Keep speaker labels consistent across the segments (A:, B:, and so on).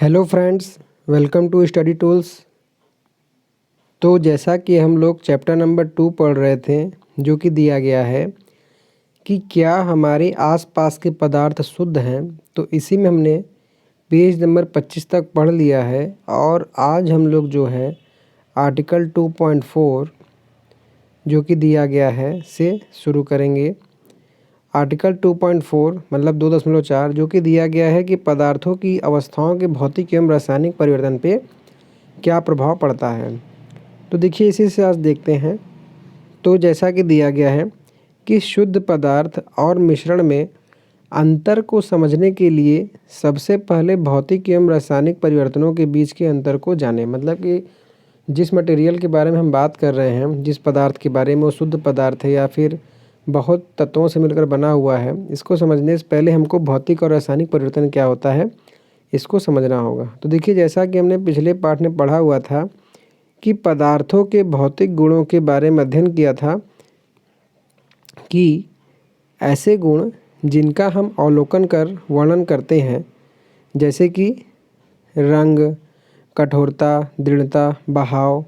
A: Hello friends, welcome to study tools. तो जैसा कि हम लोग चैप्टर नंबर 2 पढ़ रहे थे, जो कि दिया गया है कि क्या हमारे आसपास के पदार्थ शुद्ध हैं। तो इसी में हमने पेज नंबर 25 तक पढ़ लिया है और आज हम लोग जो है आर्टिकल 2.4 जो कि दिया गया है से शुरू करेंगे। आर्टिकल 2.4 मतलब 2.4 जो कि दिया गया है कि पदार्थों की अवस्थाओं के भौतिक एवं रासायनिक परिवर्तन पे क्या प्रभाव पड़ता है। तो देखिए इसी से आज देखते हैं। तो जैसा कि दिया गया है कि शुद्ध पदार्थ और मिश्रण में अंतर को समझने के लिए सबसे पहले भौतिक एवं रासायनिक परिवर्तनों के बीच के अंतर को जानें। मतलब कि जिस मटेरियल के बारे में हम बात कर रहे हैं, जिस पदार्थ के बारे में वो शुद्ध पदार्थ है या फिर बहुत तत्वों से मिलकर बना हुआ है, इसको समझने से पहले हमको भौतिक और रासायनिक परिवर्तन क्या होता है इसको समझना होगा। तो देखिए जैसा कि हमने पिछले पाठ में पढ़ा हुआ था कि पदार्थों के भौतिक गुणों के बारे में अध्ययन किया था कि ऐसे गुण जिनका हम अवलोकन कर वर्णन करते हैं, जैसे कि रंग, कठोरता, दृढ़ता, बहाव,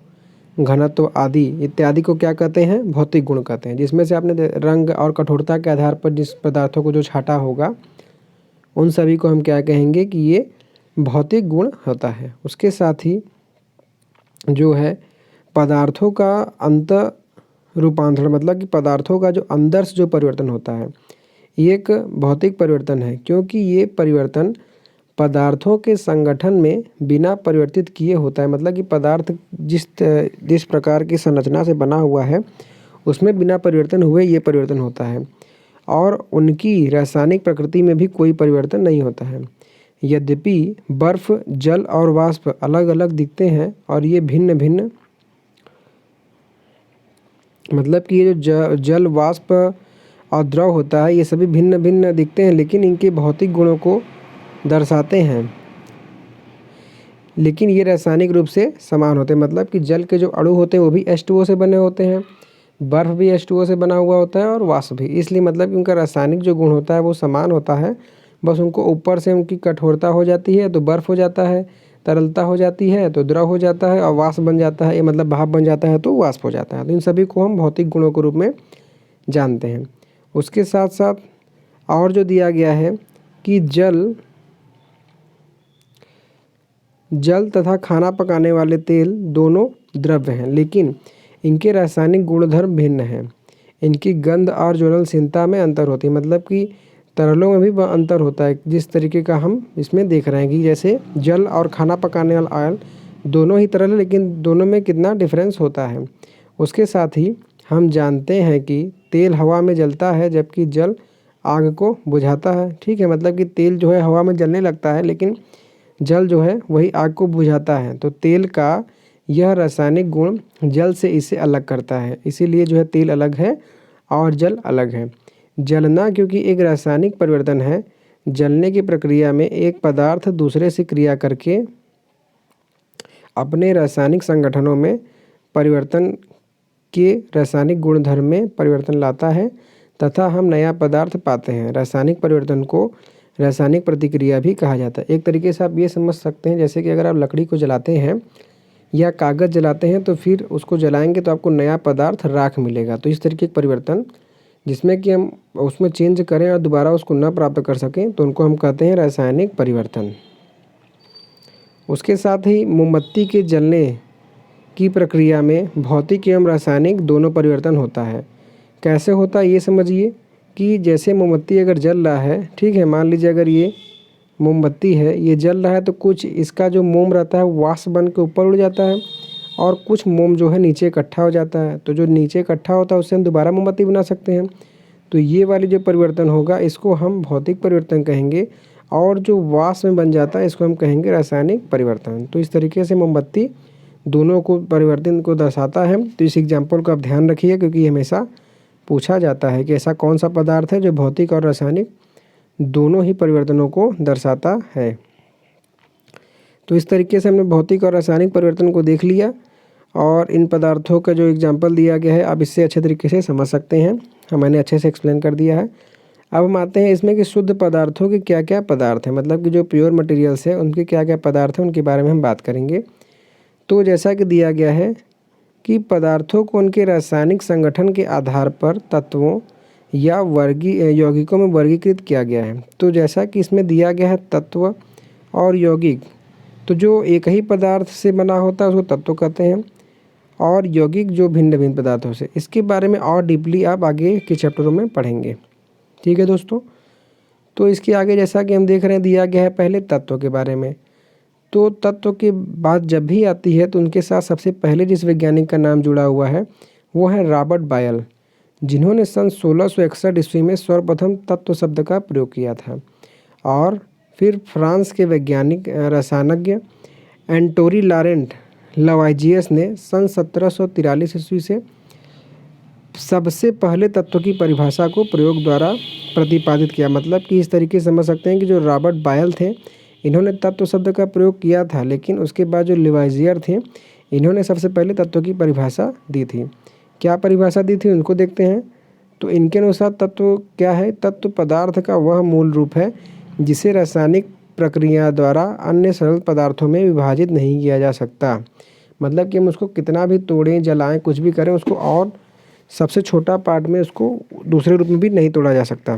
A: घनत्व आदि इत्यादि को क्या कहते हैं? भौतिक गुण कहते हैं। जिसमें से आपने रंग और कठोरता के आधार पर जिस पदार्थों को जो छाटा होगा उन सभी को हम क्या कहेंगे कि ये भौतिक गुण होता है। उसके साथ ही जो है पदार्थों का अंत रूपांतरण, मतलब कि पदार्थों का जो अंदर से जो परिवर्तन होता है ये एक भौतिक परिवर्तन है, क्योंकि ये परिवर्तन पदार्थों के संगठन में बिना परिवर्तित किए होता है। मतलब कि पदार्थ जिस प्रकार की संरचना से बना हुआ है उसमें बिना परिवर्तन हुए ये परिवर्तन होता है और उनकी रासायनिक प्रकृति में भी कोई परिवर्तन नहीं होता है। यद्यपि बर्फ, जल और वाष्प अलग अलग दिखते हैं और ये भिन्न भिन्न, मतलब कि ये जो जल, वाष्प और द्रव होता है ये सभी भिन्न भिन्न दिखते हैं, लेकिन इनके भौतिक गुणों को दर्शाते हैं, लेकिन ये रासायनिक रूप से समान होते हैं। मतलब कि जल के जो अणु होते हैं वो भी H2O से बने होते हैं, बर्फ भी H2O से बना हुआ होता है और वाष्प भी। इसलिए मतलब कि उनका रासायनिक जो गुण होता है वो समान होता है, बस उनको ऊपर से उनकी कठोरता हो जाती है तो बर्फ हो जाता है, तरलता हो जाती है तो द्रव हो जाता है और वाष्प बन जाता है, ये मतलब भाप बन जाता है तो वाष्प हो जाता है। तो इन सभी को हम भौतिक गुणों के रूप में जानते हैं। उसके साथ साथ और जो दिया गया है कि जल तथा खाना पकाने वाले तेल दोनों द्रव्य हैं, लेकिन इनके रासायनिक गुणधर्म भिन्न हैं। इनकी गंध और ज्वलनशीलता में अंतर होती है। मतलब कि तरलों में भी अंतर होता है, जिस तरीके का हम इसमें देख रहे हैं कि जैसे जल और खाना पकाने वाला ऑयल दोनों ही तरल है, लेकिन दोनों में कितना डिफरेंस होता है। उसके साथ ही हम जानते हैं कि तेल हवा में जलता है जबकि जल आग को बुझाता है। ठीक है, मतलब कि तेल जो है हवा में जलने लगता है लेकिन जल जो है वही आग को बुझाता है। तो तेल का यह रासायनिक गुण जल से इसे अलग करता है, इसीलिए जो है तेल अलग है और जल अलग है। जलना क्योंकि एक रासायनिक परिवर्तन है। जलने की प्रक्रिया में एक पदार्थ दूसरे से क्रिया करके अपने रासायनिक संगठनों में परिवर्तन के रासायनिक गुणधर्म में परिवर्तन लाता है तथा हम नया पदार्थ पाते हैं। रासायनिक परिवर्तन को रासायनिक प्रतिक्रिया भी कहा जाता है। एक तरीके से आप ये समझ सकते हैं जैसे कि अगर आप लकड़ी को जलाते हैं या कागज़ जलाते हैं तो फिर उसको जलाएंगे तो आपको नया पदार्थ राख मिलेगा। तो इस तरीके के परिवर्तन जिसमें कि हम उसमें चेंज करें और दोबारा उसको न प्राप्त कर सकें तो उनको हम कहते हैं रासायनिक परिवर्तन। उसके साथ ही मोमबत्ती के जलने की प्रक्रिया में भौतिक एवं रासायनिक दोनों परिवर्तन होता है। कैसे होता है ये समझिए कि जैसे मोमबत्ती अगर जल रहा है, ठीक है, मान लीजिए अगर ये मोमबत्ती है, ये जल रहा है तो कुछ इसका जो मोम रहता है वाष्प बन के ऊपर उड़ जाता है और कुछ मोम जो है नीचे इकट्ठा हो जाता है। तो जो नीचे इकट्ठा होता है उससे हम दोबारा मोमबत्ती बना सकते हैं। तो ये वाली जो परिवर्तन होगा इसको हम भौतिक परिवर्तन कहेंगे और जो वाष्प में बन जाता है इसको हम कहेंगे रासायनिक परिवर्तन। तो इस तरीके से मोमबत्ती दोनों को परिवर्तन को दर्शाता है। तो इस एग्जाम्पल को आप ध्यान रखिए, क्योंकि हमेशा पूछा जाता है कि ऐसा कौन सा पदार्थ है जो भौतिक और रासायनिक दोनों ही परिवर्तनों को दर्शाता है। तो इस तरीके से हमने भौतिक और रासायनिक परिवर्तन को देख लिया और इन पदार्थों का जो एग्जाम्पल दिया गया है आप इससे अच्छे तरीके से समझ सकते हैं। मैंने अच्छे से एक्सप्लेन कर दिया है। अब हम आते हैं इसमें कि शुद्ध पदार्थों के क्या क्या पदार्थ हैं, मतलब कि जो प्योर मटेरियल्स हैं उनके क्या क्या पदार्थ हैं, उनके बारे में हम बात करेंगे। तो जैसा कि दिया गया है कि पदार्थों को उनके रासायनिक संगठन के आधार पर तत्वों या यौगिकों में वर्गीकृत किया गया है। तो जैसा कि इसमें दिया गया है तत्व और यौगिक, तो जो एक ही पदार्थ से बना होता है उसको तत्व कहते हैं, और यौगिक जो भिन्न भिन्न पदार्थों से। इसके बारे में और डीपली आप आगे के चैप्टरों में पढ़ेंगे। ठीक है दोस्तों, तो इसके आगे जैसा कि हम देख रहे हैं दिया गया है पहले तत्व के बारे में। तो तत्व की बात जब भी आती है तो उनके साथ सबसे पहले जिस वैज्ञानिक का नाम जुड़ा हुआ है वो है रॉबर्ट बायल, जिन्होंने सन 1661 ईस्वी में सर्वप्रथम तत्व शब्द का प्रयोग किया था। और फिर फ्रांस के वैज्ञानिक रसायनज्ञ एंटोनी लॉरेंट लवाइजियस ने सन 1743 ईस्वी से सबसे पहले तत्व की परिभाषा को प्रयोग द्वारा प्रतिपादित किया। मतलब कि इस तरीके से समझ सकते हैं कि जो रॉबर्ट बायल थे इन्होंने तत्व शब्द का प्रयोग किया था, लेकिन उसके बाद जो लिवाइजियर थे इन्होंने सबसे पहले तत्व की परिभाषा दी थी। क्या परिभाषा दी थी उनको देखते हैं। तो इनके अनुसार तत्व क्या है, तत्व पदार्थ का वह मूल रूप है जिसे रासायनिक प्रक्रिया द्वारा अन्य सरल पदार्थों में विभाजित नहीं किया जा सकता। मतलब कि हम उसको कितना भी तोड़ें जलाएं कुछ भी करें उसको और सबसे छोटा पार्ट में उसको दूसरे रूप में भी नहीं तोड़ा जा सकता।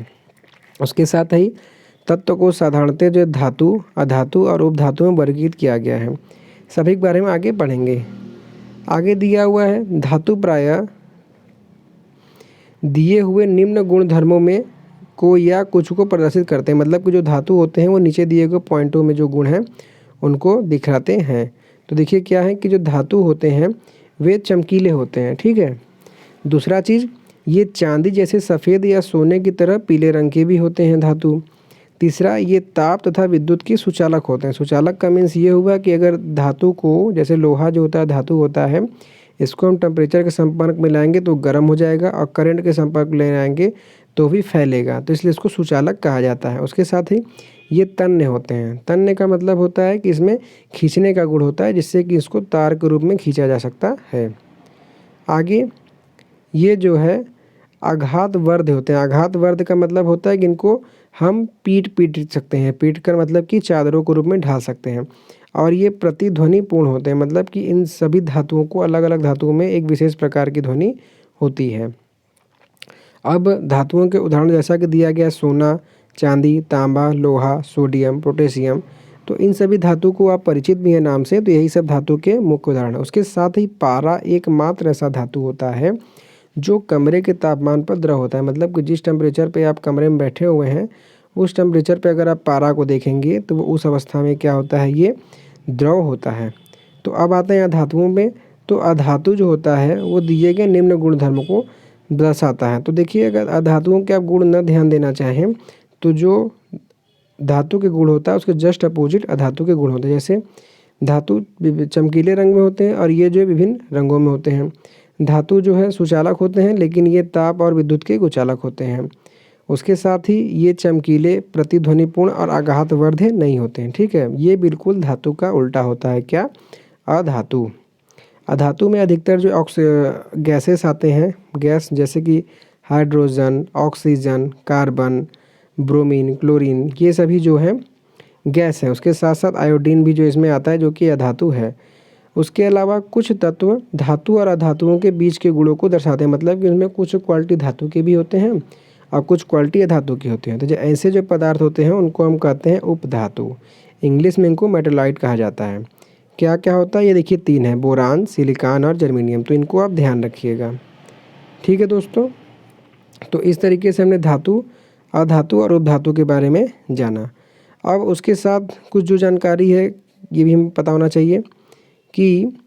A: उसके साथ ही तत्व को साधारणतः जो धातु, अधातु और उपधातु में वर्गीकृत किया गया है। सभी के बारे में आगे पढ़ेंगे। आगे दिया हुआ है धातु प्रायः दिए हुए निम्न गुण धर्मों में को या कुछ को प्रदर्शित करते हैं। मतलब कि जो धातु होते हैं वो नीचे दिए गए पॉइंटों में जो गुण हैं उनको दिखाते हैं। तो देखिए क्या है कि जो धातु होते हैं वे चमकीले होते हैं। ठीक है। दूसरा चीज़, ये चांदी जैसे सफ़ेद या सोने की तरह पीले रंग के भी होते हैं धातु। तीसरा, ये ताप तथा विद्युत के सुचालक होते हैं। सुचालक का मीन्स ये हुआ कि अगर धातु को, जैसे लोहा जो होता है धातु होता है, इसको हम टेम्परेचर के संपर्क में लाएंगे तो गर्म हो जाएगा और करंट के संपर्क में ले आएंगे तो भी फैलेगा, तो इसलिए इसको सुचालक कहा जाता है। उसके साथ ही ये तन्य होते हैं। तन्य का मतलब होता है कि इसमें खींचने का गुण होता है जिससे कि इसको तार के रूप में खींचा जा सकता है। आगे ये जो है आघात वर्ध होते हैं। आघात वर्ध का मतलब होता है कि इनको हम पीट सकते हैं। पीट कर मतलब कि चादरों के रूप में ढाल सकते हैं। और ये प्रतिध्वनि पूर्ण होते हैं। मतलब कि इन सभी धातुओं को, अलग अलग धातुओं में एक विशेष प्रकार की ध्वनि होती है। अब धातुओं के उदाहरण जैसा कि दिया गया सोना, चांदी, तांबा, लोहा, सोडियम, पोटेशियम, तो इन सभी धातु को आप परिचित भी हैं नाम से, तो यही सब धातु के मुख्य उदाहरण है। उसके साथ ही पारा एकमात्र ऐसा धातु होता है जो कमरे के तापमान पर द्रव होता है। मतलब कि जिस टेम्परेचर पे आप कमरे में बैठे हुए हैं उस टेम्परेचर पे अगर आप पारा को देखेंगे तो वो उस अवस्था में क्या होता है, ये द्रव होता है। तो अब आते हैं धातुओं में। तो अधातु जो होता है वो दिए गए निम्न गुण धर्म को दर्शाता है। तो देखिए अगर अधातुओं के आप गुण न ध्यान देना चाहें तो जो धातु के गुण होता है उसके जस्ट अपोजिट अधातु के गुण होते हैं। जैसे धातु चमकीले रंग में होते हैं और ये जो विभिन्न रंगों में होते हैं। धातु जो है सुचालक होते हैं लेकिन ये ताप और विद्युत के कुचालक होते हैं। उसके साथ ही ये चमकीले, प्रतिध्वनिपूर्ण और आघातवर्ध नहीं होते हैं। ठीक है, ये बिल्कुल धातु का उल्टा होता है। क्या? अधातु। अधातु में अधिकतर जो गैसेस आते हैं, गैस जैसे कि hydrogen, oxygen, carbon, bromine, chlorine, ये सभी जो है गैस है। उसके साथ साथ आयोडीन भी जो इसमें आता है जो कि अधातु है। उसके अलावा कुछ तत्व धातु और अधातुओं के बीच के गुणों को दर्शाते हैं। मतलब कि उनमें कुछ क्वालिटी धातु के भी होते हैं और कुछ क्वालिटी अधातु की होती हैं। तो जो ऐसे जो पदार्थ होते हैं उनको हम कहते हैं उपधातु। इंग्लिश में इनको मेटालॉइड कहा जाता है। क्या क्या होता है ये देखिए, 3 है, बोरान, सिलिकॉन और जर्मेनियम। तो इनको आप ध्यान रखिएगा। ठीक है दोस्तों, तो इस तरीके से हमने धातु, अधातु और उपधातु के बारे में जाना। अब उसके साथ कुछ जो जानकारी है ये भी हमें पता होना चाहिए कि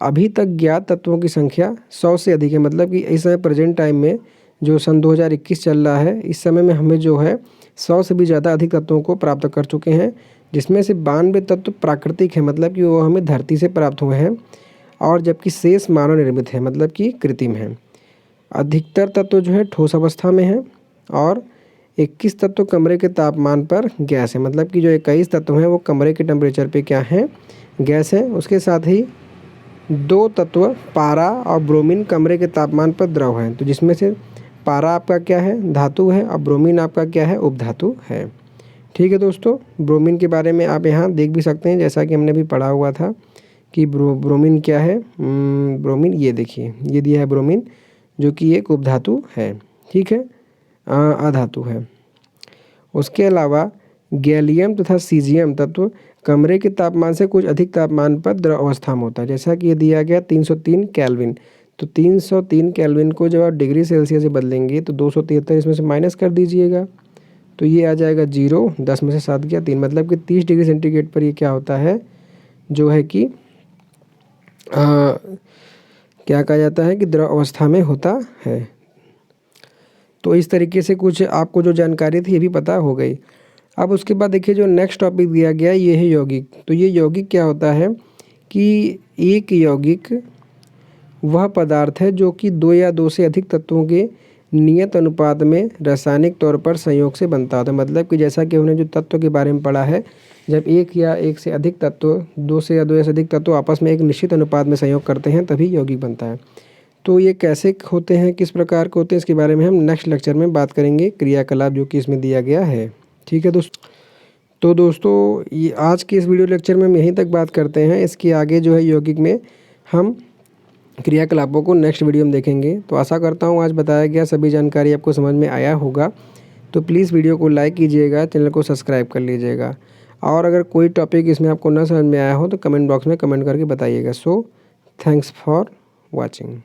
A: अभी तक ज्ञात तत्वों की संख्या 100 से अधिक है। मतलब कि इस समय प्रेजेंट टाइम में जो सन 2021 चल रहा है, इस समय में हमें जो है 100 से भी ज़्यादा अधिक तत्वों को प्राप्त कर चुके हैं, जिसमें से 92 तत्व प्राकृतिक है। मतलब कि वो हमें धरती से प्राप्त हुए हैं, और जबकि शेष मानव निर्मित है, मतलब कि कृत्रिम है। अधिकतर तत्व जो है ठोस अवस्था में है और 21 तत्व कमरे के तापमान पर गैस है। मतलब कि जो 21 तत्व हैं वो कमरे के टेम्परेचर पे क्या है, गैस है। उसके साथ ही 2 तत्व पारा और ब्रोमीन कमरे के तापमान पर द्रव हैं। तो जिसमें से पारा आपका क्या है, धातु है, और ब्रोमीन आपका क्या है, उपधातु है। ठीक है दोस्तों, ब्रोमीन के बारे में आप यहाँ देख भी सकते हैं, जैसा कि हमने भी पढ़ा हुआ था कि ब्रोमीन क्या है। ब्रोमीन ये देखिए, ये दिया है ब्रोमीन, जो कि एक उपधातु है। ठीक है, अधातु है। उसके अलावा गैलियम तथा सीजियम तत्व कमरे के तापमान से कुछ अधिक तापमान पर द्रव अवस्था में होता है। जैसा कि ये दिया गया 303 केल्विन, तो 303 केल्विन को जब आप डिग्री सेल्सियस से बदलेंगे तो 273 इसमें से माइनस कर दीजिएगा, तो ये आ जाएगा 0, 10 में से 7 गया 3, मतलब कि 30 डिग्री सेंटीग्रेड पर ये क्या होता है, जो है कि क्या कहा जाता है कि द्रव अवस्था में होता है। तो इस तरीके से कुछ आपको जो जानकारी थी ये भी पता हो गई। अब उसके बाद देखिए जो नेक्स्ट टॉपिक दिया गया ये है यौगिक। तो ये यौगिक क्या होता है कि एक यौगिक वह पदार्थ है जो कि 2 या 2 से अधिक तत्वों के नियत अनुपात में रासायनिक तौर पर संयोग से बनता होता है। मतलब कि जैसा कि हमने जो तत्व के बारे में पढ़ा है, जब एक या एक से अधिक तत्व, 2 से या 2 से अधिक तत्व आपस में एक निश्चित अनुपात में संयोग करते हैं तभी यौगिक बनता है। तो ये कैसे होते हैं, किस प्रकार के होते हैं, इसके बारे में हम नेक्स्ट लेक्चर में बात करेंगे, क्रियाकलाप जो कि इसमें दिया गया है। ठीक है दोस्तों, तो दोस्तों ये आज के इस वीडियो लेक्चर में हम यहीं तक बात करते हैं। इसके आगे जो है यौगिक में हम क्रियाकलापों को नेक्स्ट वीडियो में देखेंगे। तो आशा करता हूँ आज बताया गया सभी जानकारी आपको समझ में आया होगा। तो प्लीज़ वीडियो को लाइक कीजिएगा, चैनल को सब्सक्राइब कर लीजिएगा, और अगर कोई टॉपिक इसमें आपको ना समझ में आया हो तो कमेंट बॉक्स में कमेंट करके बताइएगा। So thanks for watching.